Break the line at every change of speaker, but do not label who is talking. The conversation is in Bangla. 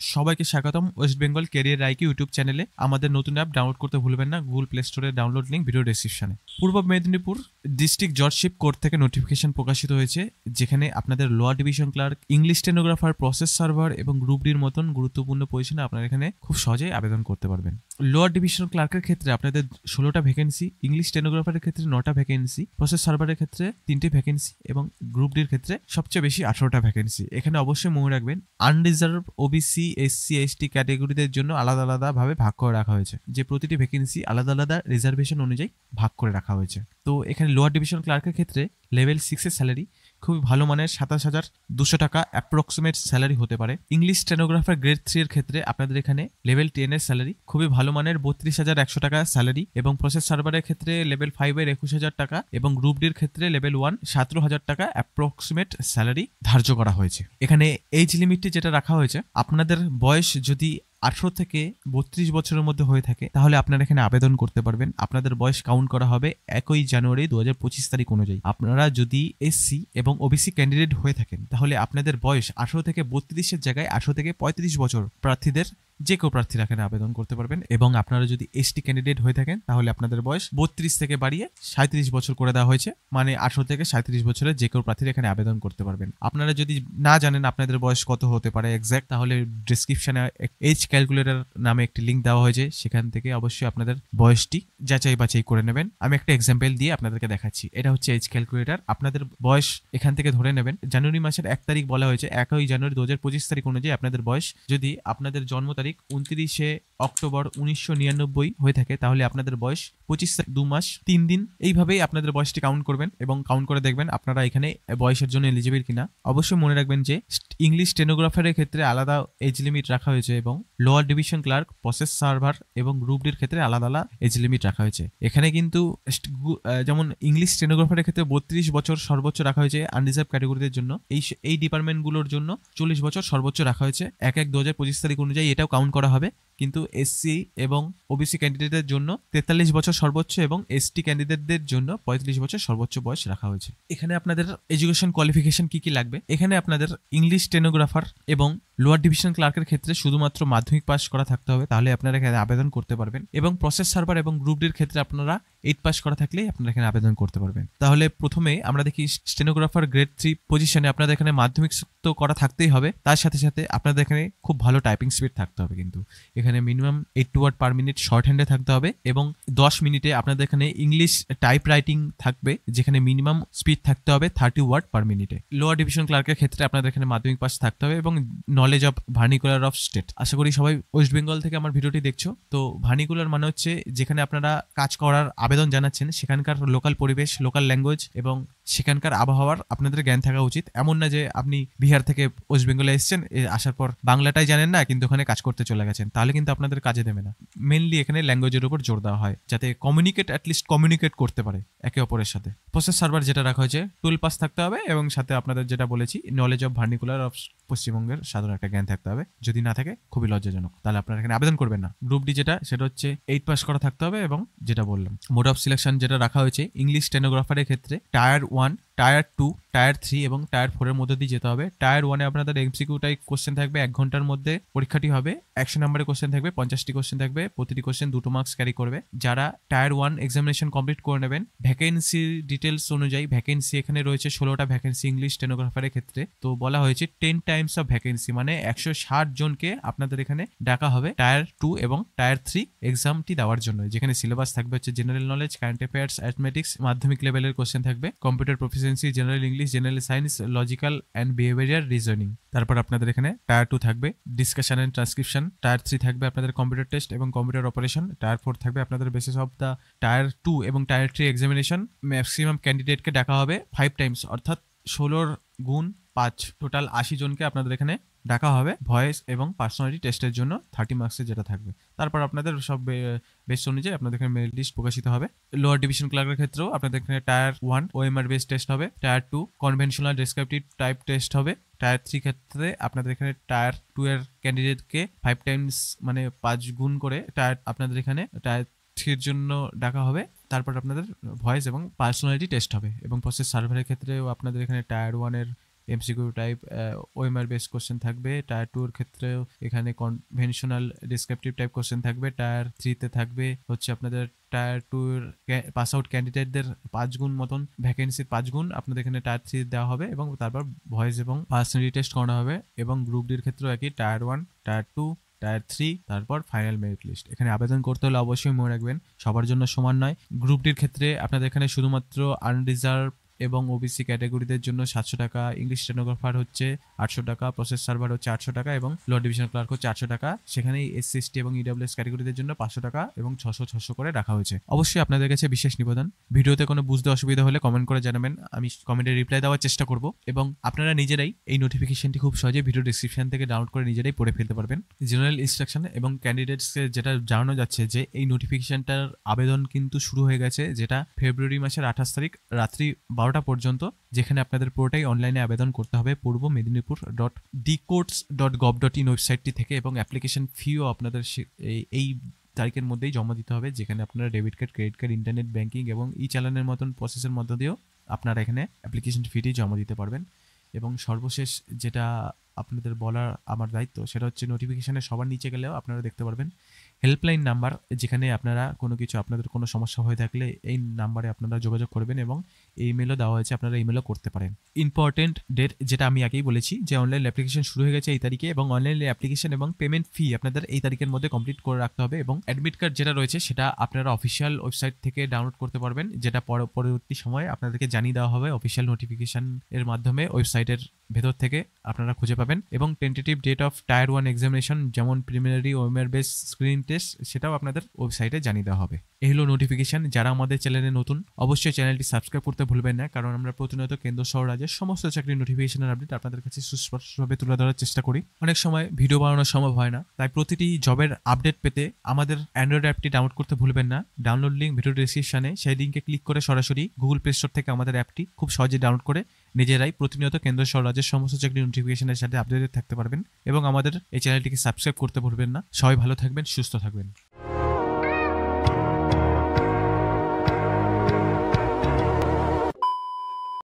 সবাইকে স্বাগতম West Bengal career IQ YouTube চ্যানেলে। আমাদের নতুন অ্যাপ ডাউনলোড করতে ভুলবেন না, গুগল প্লে স্টোরে ডাউনলোড লিঙ্ক ভিডিও ডেসক্রিপশনে। Purba Medinipur district judgeship court থেকে নোটিফিকেশন প্রকাশিত হয়েছে, যেখানে আপনাদের lower division clerk, English stenographer, process server এবং গ্রুপ ডির মতন গুরুত্বপূর্ণ পজিশনে আপনারা এখানে খুব সহজেই আবেদন করতে পারবেন। লোয়ার ডিভিশন ক্লার্কের ক্ষেত্রে আপনাদের 16টা ভ্যাকেন্সি, ইংলিশ স্টেনোগ্রাফারের ক্ষেত্রে 9টা ভ্যাকেন্সি, প্রসেস সার্ভারের ক্ষেত্রে 3টে ভ্যাকেন্সি এবং গ্রুপ ডির ক্ষেত্রে সবচেয়ে বেশি 18টা ভ্যাকেন্সি। এখানে অবশ্যই মনে রাখবেন আনরিজার্ভ, ওবিসি, এসসি, এসটি ক্যাটাগরিদের জন্য আলাদা আলাদা ভাবে ভাগ করে রাখা হয়েছে, যে প্রতিটি ভ্যাকেন্সি আলাদা আলাদা রিজার্ভেশন অনুযায়ী ভাগ করে রাখা হয়েছে। তো এখানে লোয়ার ডিভিশন ক্লার্কের ক্ষেত্রে লেভেল 6 এর স্যালারি খুবই ভালো মানের 27,200 টাকা অ্যাপ্রক্সিমেট স্যালারি হতে পারে। ইংলিশ স্টেনোগ্রাফার গ্রেড 3 এর ক্ষেত্রে আপনাদের এখানে লেভেল 10 এর স্যালারি খুবই ভালো মানের 32,100 টাকা স্যালারি, এবং প্রসেস সার্ভারের ক্ষেত্রে লেভেল 5 এর 21,000 টাকা এবং গ্রুপ ডির ক্ষেত্রে লেভেল 1 17,000 টাকা অ্যাপ্রক্সিমেট স্যালারি ধার্য করা হয়েছে। এখানে এজ লিমিটটি যেটা রাখা হয়েছে, আপনাদের বয়স যদি 18 থেকে 32 বছরের মধ্যে হয়ে থাকে তাহলে আপনারা এখানে আবেদন করতে পারবেন। আপনাদের বয়স কাউন্ট করা হবে 1 জানুয়ারি 2025 তারিখ অনুযায়ী। আপনারা যদি এসসি এবং ওবিসি ক্যান্ডিডেট হয়ে থাকেন তাহলে আপনাদের বয়স 18 থেকে 32-এর জায়গায় 18 থেকে 35 বছর প্রার্থীদের যে কেউ প্রার্থীরা এখানে আবেদন করতে পারবেন। এবং আপনারা যদি এসটি ক্যান্ডিডেট হয়ে থাকেন তাহলে আপনাদের বয়স 32 থেকে বাড়িয়ে 37 বছর করে দেওয়া হয়েছে, মানে 18 থেকে 37 বছরের যে কেউ প্রার্থীরা এখানে আবেদন করতে পারবেন। আপনারা যদি না জানেন আপনাদের বয়স কত হতে পারে এক্স্যাক্ট, তাহলে ডিসক্রিপশনে এজ ক্যালকুলেটর নামে একটি লিঙ্ক দেওয়া হয়েছে, সেখান থেকে অবশ্যই আপনাদের বয়সটি যাচাই বাছাই করে নেবেন। আমি একটা এক্সাম্পল দিয়ে আপনাদেরকে দেখাচ্ছি। এটা হচ্ছে এজ ক্যালকুলেটর। আপনাদের বয়স এখান থেকে ধরে নেবেন। জানুয়ারি মাসের 1 তারিখ বলা হয়েছে, 1 জানুয়ারি 2025 তারিখ অনুযায়ী আপনাদের বয়স যদি আপনাদের জন্ম তারিখ 29 অক্টোবর 1999 হয়ে থাকে তাহলে আপনাদের বয়স 25 2 মাস 3 দিন। এইভাবেই আপনাদের বয়সটি কাউন্ট করবেন এবং কাউন্ট করে দেখবেন আপনারা এখানে বয়সের জন্য এলিজিবল কিনা। অবশ্যই মনে রাখবেন যে ইংলিশ স্টেনোগ্রাফারের ক্ষেত্রে আলাদা এজ লিমিট রাখা হয়েছে এবং lower division clerk, process server এবং গ্রুপ ডির ক্ষেত্রে আলাদা আলাদা এজ লিমিট রাখা হয়েছে। এখানে কিন্তু যেমন ইংলিশ স্টেনোগ্রাফারের ক্ষেত্রে 32 বছর সর্বোচ্চ রাখা হয়েছে আনরিজার্ভ ক্যাটাগরিদের জন্য। এই ডিপার্টমেন্টগুলোর জন্য 40 বছর সর্বোচ্চ রাখা হয়েছে 1/1/2025 তারিখ অনুযায়ী। এটাও কাউন্ট করা হবে। কিন্তু এসসি এবং ওবিসি ক্যান্ডিডেটদের জন্য 43 বছর সর্বোচ্চ এবং এসটি ক্যান্ডিডেটদের জন্য 35 বছর সর্বোচ্চ বয়স রাখা হয়েছে। এখানে আপনাদের এডুকেশন কোয়ালিফিকেশন কি কি লাগবে, এখানে আপনাদের ইংলিশ স্টেনোগ্রাফার এবং লোয়ার ডিভিশন ক্লার্কের ক্ষেত্রে শুধুমাত্র মাধ্যমিক পাস করা থাকতে হবে, তাহলে আপনারা এখানে আবেদন করতে পারবেন। এবং প্রসেস সার্ভার এবং গ্রুপ ডির ক্ষেত্রে আপনারা 8 পাস করা থাকলেই আপনারা এখানে আবেদন করতে পারবেন। তাহলে প্রথমে আমরা দেখি স্টেনোগ্রাফার গ্রেড 3 পজিশনে আপনাদের এখানে মাধ্যমিক তো করা থাকতেই হবে, তার সাথে সাথে আপনাদের এখানে খুব ভালো টাইপিং স্পিড থাকতে হবে। কিন্তু এখানে minimum 80 word per minute short হ্যান্ডে থাকতে হবে এবং 10 মিনিটে আপনাদের এখানে ইংলিশ টাইপ রাইটিং থাকবে, যেখানে মিনিমাম স্পিড থাকতে হবে 30 ওয়ার্ড পার মিনিটে। লোয়ার ডিভিশন ক্লার্কের ক্ষেত্রে আপনাদের এখানে মাধ্যমিক পাস থাকতে হবে এবং নলেজ অফ ভার্নিকুলার অফ স্টেট। আশা করি সবাই ওয়েস্ট বেঙ্গল থেকে আমার ভিডিওটি দেখছো। তো ভার্নিকুলার মানে হচ্ছে যেখানে আপনারা কাজ করার আবেদন জানাচ্ছেন সেখানকার লোকাল পরিবেশ, লোকাল ল্যাঙ্গুয়েজ এবং সেখানকার আবহাওয়ার আপনাদের জ্ঞান থাকা উচিত। এমন না যে আপনি বিহার থেকে ওয়েস্ট বেঙ্গলে এসেছেন, আসার পর বাংলাটাই জানেন না কিন্তু ওখানে কাজ করতে চলে গেছেন, তাহলে কিন্তু আপনাদের কাজে দেবে না। মেনলি এখানে ল্যাঙ্গুয়েজের উপর জোর দেওয়া হয় যাতে অ্যাটলিস্ট কমিউনিকেট করতে পারে একে অপরের সাথে। প্রসেস সার্ভার যেটা রাখা হয়েছে 12 পাস থাকতে হবে এবং সাথে আপনাদের যেটা বলেছি নলেজ অফ ভার্নিকুলার অফ পশ্চিমবঙ্গের সাধারণ একটা জ্ঞান থাকতে হবে। যদি না থাকে খুবই লজ্জাজনক, তাহলে আপনারা এখানে আবেদন করবেন না। গ্রুপ ডি সেটা হচ্ছে 8 পাস করা থাকতে হবে এবং যেটা বললাম মোড অফ সিলেকশন যেটা রাখা হয়েছে ইংলিশ স্টেনোগ্রাফারের ক্ষেত্রে টায়ার 1, টায়ার 2, টায়ার 3 এবং টায়ার 4 এর মধ্যে দিয়ে যেতে হবে। টায়ার 1 এ আপনাদের এমসিকিউ টাইপ কোশ্চেন থাকবে, 1 ঘন্টার মধ্যে পরীক্ষাটি হবে। 100 নম্বরের কোশ্চেন থাকবে, 50টি কোশ্চেন থাকবে, প্রতিটি কোশ্চেন 2 মার্কস ক্যারি করবে। যারা টায়ার 1 এক্সামিনেশন কমপ্লিট করে নেবেন, ভ্যাকেন্সি ডিটেলস অনুযায়ী ভ্যাকেন্সি এখানে রয়েছে 16টা ভ্যাকেন্সি ইংলিশ স্টেনোগ্রাফারের ক্ষেত্রে। তো বলা হয়েছে 10 টাইমস অফ ভ্যাকেন্সি, মানে 160 জনকে আপনাদের এখানে ডাকা হবে টায়ার 2 এবং টায়ার 3 এক্সামটি দেওয়ার জন্য, যেখানে সিলেবাস থাকবে হচ্ছে জেনারেল নলেজ, কারেন্ট অ্যাফেয়ার্স, অ্যাথমেটিক্স, মাধ্যমিক লেভেলের কোশ্চেন থাকবে, computer proficiency, general English, general science, logical and behaviour reasoning. তারপর আপনাদের এখানে টায়ার 2 থাকবে ডিসকাশন অ্যান্ড ট্রান্সক্রিপশন, টায়ার 3 থাকবে আপনাদের কম্পিউটার টেস্ট এবং কম্পিউটার অপারেশন, টায়ার 4 থাকবে আপনাদের বেসিস অফ দ্য টায়ার 2 এবং টায়ার 3 এক্সামিনেশন। ম্যাক্সিমাম ক্যান্ডিডেটকে ডাকা হবে 5 টাইমস, অর্থাৎ 16 গুণ 5 টোটাল 80 জনকে আপনাদের এখানে ডাকা হবে ভয়েস এবং পার্সোনালিটি টেস্টের জন্য 30 মার্কসের যেটা থাকবে। তারপর আপনাদের সব বেস অনুযায়ী আপনাদের এখানে মেরিট লিস্ট প্রকাশিত হবে। লোয়ার ডিভিশন ক্লার্কের ক্ষেত্রেও আপনাদের এখানে টায়ার 1 ওএমআর বেস টেস্ট হবে, tyre 2 conventional descriptive type test হবে, টায়ার 3 ক্ষেত্রে আপনাদের এখানে টায়ার 2 এর ক্যান্ডিডেটকে 5 টাইমস মানে 5 গুণ করে টায়ার আপনাদের এখানে টায়ার 3 এর জন্য ডাকা হবে। তারপর আপনাদের ভয়েস এবং পার্সোনালিটি টেস্ট হবে। এবং প্রসেস সার্ভারের ক্ষেত্রেও আপনাদের এখানে টায়ার 1 এর MCQ type OMR base question থাকবে। টায়ার 2 এর ক্ষেত্রেও এখানে কনভেনশনাল ডিসক্রিপটিভ টাইপ কোশ্চেন থাকবে। টায়ার 3 তে থাকবে হচ্ছে আপনাদের টায়ার 2 এর পাস আউট ক্যান্ডিডেটদের 5 গুণ মতন ভ্যাকেন্সির 5 গুণ আপনাদের এখানে টায়ার 3 দেওয়া হবে এবং তারপর ভয়েস এবং পার্সোনালিটি টেস্ট করানো হবে। এবং গ্রুপ ডির ক্ষেত্রেও একই, টায়ার 1, টায়ার 2, টায়ার 3, তারপর ফাইনাল মেরিট লিস্ট। এখানে আবেদন করতে হলে অবশ্যই মনে রাখবেন সবার জন্য সমান নয়। গ্রুপ ডির ক্ষেত্রে আপনাদের এখানে শুধুমাত্র আনরিজার্ভ এবং ওবিসি ক্যাটাগরিদের জন্য 700 টাকা, ইংলিশ স্টেনোগ্রাফার হচ্ছে 800 টাকা, প্রসেস সার্ভার হচ্ছে 800 টাকা এবং লোয়ার ডিভিশন ক্লার্ক হচ্ছে 800 টাকা। সেখানেই এসসি এসটি এবং ইডব্লিউএস ক্যাটাগরিদের জন্য 500 টাকা এবং 600 করে রাখা হয়েছে। অবশ্যই আপনাদের কাছে বিশেষ নিবেদন, ভিডিওতে কোনো বুঝতে অসুবিধা হলে কমেন্ট করে জানাবেন, আমি কমেন্টে রিপ্লাই দেওয়ার চেষ্টা করব। এবং আপনারা নিজেরাই এই নোটিফিকেশনটি খুব সহজে ভিডিও ডিসক্রিপশন থেকে ডাউনলোড করে নিজেরাই পড়ে ফেলতে পারবেন। জেনারেল ইনস্ট্রাকশন এবং ক্যান্ডিডেটসকে যেটা জানানো যাচ্ছে যে এই নোটিফিকেশনটার আবেদন কিন্তু শুরু হয়ে গেছে, যেটা ফেব্রুয়ারি মাসের 28 তারিখ রাত্রি 12টা পর্যন্ত, যেখানে আপনাদের পুরোটাই অনলাইনে আবেদন করতে হবে পূর্ব মেদিনীপুর .dcourts.gov.in ওয়েবসাইটটি থেকে। এবং অ্যাপ্লিকেশন ফিও আপনাদের এই তারিখের মধ্যেই জমা দিতে হবে, যেখানে আপনারা debit card, credit card, internet banking এবং ই চালানের মতন প্রসেসের মধ্য দিয়েও আপনারা এখানে অ্যাপ্লিকেশন ফিটি জমা দিতে পারবেন। এবং সর্বশেষ যেটা আপনাদের বলার আমার দায়িত্ব, সেটা হচ্ছে নোটিফিকেশানে সবার নিচে গেলেও আপনারা দেখতে পারবেন হেল্পলাইন নাম্বার, যেখানে আপনারা আপনাদের কোনো সমস্যা হয়ে থাকলে এই নাম্বারে আপনারা যোগাযোগ করবেন এবং ইমেলও দেওয়া হয়েছে, আপনারা ইমেলও করতে পারেন। ইম্পর্টেন্ট ডেট যেটা আমি আগেই বলেছি যে অনলাইন অ্যাপ্লিকেশন শুরু হয়ে গেছে এই তারিখে, এবং অনলাইন অ্যাপ্লিকেশন এবং পেমেন্ট ফি আপনাদের এই তারিখের মধ্যে কমপ্লিট করে রাখতে হবে। এবং অ্যাডমিট কার্ড যেটা রয়েছে সেটা আপনারা অফিসিয়াল ওয়েবসাইট থেকে ডাউনলোড করতে পারবেন, যেটা পরবর্তী সময়ে আপনাদেরকে জানিয়ে দেওয়া হবে অফিসিয়াল নোটিফিকেশন এর মাধ্যমে ওয়েবসাইটের ভেতর থেকে আপনারা খুঁজে পাবেন। এবং tentative date of tier 1 examination যেমন preliminary OMR base screening test, সেটাও আপনাদের ওয়েবসাইটে জানিয়ে দেওয়া হবে। এই হলো নোটিফিকেশন। যারা আমাদের চ্যানেলে নতুন অবশ্যই চ্যানেলটি সাবস্ক্রাইব করতে ভুলবেন না, কারণ আমরা প্রতিনিয়ত কেন্দ্র সহ রাজ্যের সমস্ত চাকরির নোটিফিকেশনের আপডেট আপনাদের কাছে সুস্পষ্টভাবে তুলে ধরার চেষ্টা করি। অনেক সময় ভিডিও বানানো সম্ভব হয় না, তাই প্রতিটি জবের আপডেট পেতে আমাদের অ্যান্ড্রয়েড অ্যাপটি ডাউনলোড করতে ভুলবেন না। ডাউনলোড লিঙ্ক ভিডিও ডেসক্রিপশনে, সেই লিঙ্কে ক্লিক করে সরাসরি গুগল প্লে স্টোর থেকে আমাদের অ্যাপটি খুব সহজে ডাউনলোড করে নিজেরাই প্রতিনিয়ত কেন্দ্র সহ রাজ্যের সমস্ত চাকরির নোটিফিকেশনের সাথে আপডেটেড থাকতে পারবেন। এবং আমাদের এই চ্যানেলটিকে সাবস্ক্রাইব করতে ভুলবেন না। সবাই ভালো থাকবেন, সুস্থ থাকবেন।